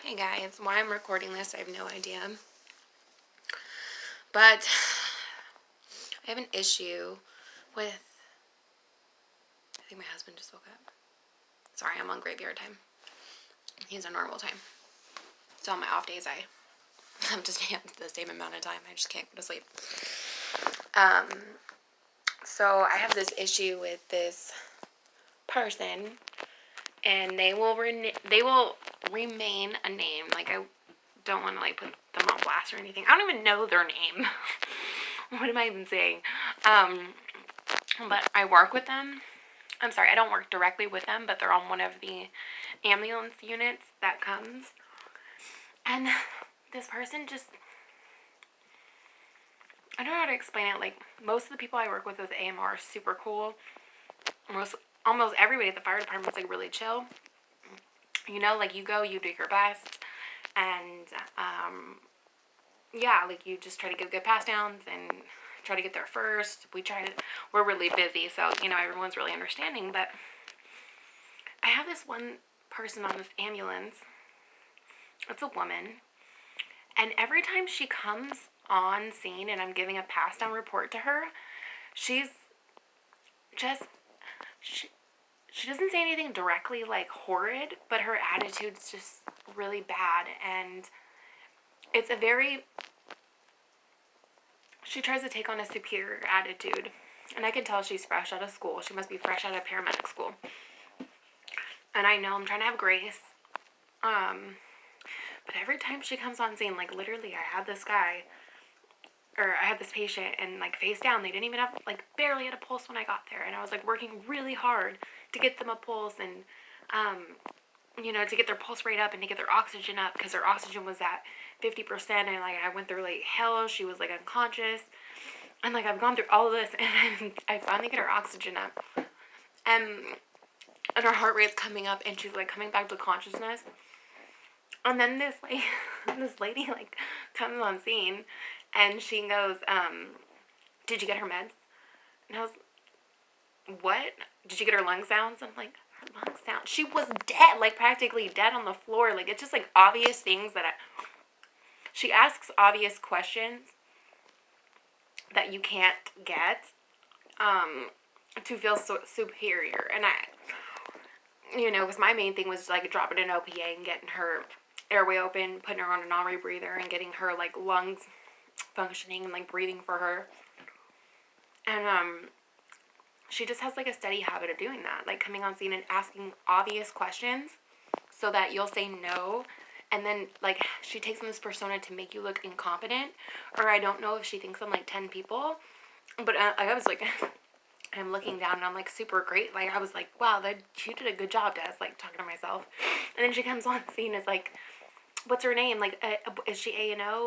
Hey guys, why I'm recording this, I have no idea. But I have an issue with, I think my husband just woke up. Sorry, I'm on graveyard time. He's on normal time. So on my off days, I have to stay up the same amount of time. I just can't go to sleep. So I have this issue with this person, and they will remain a name. Like, I don't want to like put them on blast or anything. I don't even know their name. What am I even saying? But I work with them. I'm sorry, I don't work directly with them, but they're on one of the ambulance units that comes. And this person just, I don't know how to explain it. Like, most of the people I work with AMR are super cool. Almost everybody at the fire department is like really chill. You know, like, you go, you do your best, and yeah, like, you just try to give good pass downs and try to get there first. We're really busy, so, you know, everyone's really understanding. But I have this one person on this ambulance. It's a woman, and every time she comes on scene and I'm giving a pass down report to her, she's just, she doesn't say anything directly like horrid, but her attitude's just really bad. And it's she tries to take on a superior attitude, and I can tell she's fresh out of school. She must be fresh out of paramedic school. And I know I'm trying to have grace, but every time she comes on scene, like, literally, I had this patient, and, like, face down, they didn't even have, like, barely had a pulse when I got there, and I was, like, working really hard to get them a pulse, and, you know, to get their pulse rate up and to get their oxygen up, because their oxygen was at 50%, and, like, I went through, like, hell. She was, like, unconscious, and, like, I've gone through all of this, and I finally get her oxygen up, and her heart rate's coming up, and she's, like, coming back to consciousness. And then this lady, like, comes on scene, and she goes, did you get her meds? And I was, what? Did you get her lung sounds? I'm like, her lung sounds? She was dead, like, practically dead on the floor. Like, it's just, like, obvious things she asks obvious questions that you can't get, to feel so superior. And you know, because my main thing was, like, dropping an OPA and getting her airway open, putting her on a non-rebreather, and getting her, like, lungs functioning and, like, breathing for her. And she just has, like, a steady habit of doing that, like, coming on scene and asking obvious questions so that you'll say no, and then, like, she takes on this persona to make you look incompetent. Or I don't know if she thinks I'm, like, 10 people, but I was, like, I'm looking down, and I'm, like, super great. Like, I was like, wow, you did a good job, Des, like, talking to myself. And then she comes on scene, is like, what's her name? Like, is she A&O?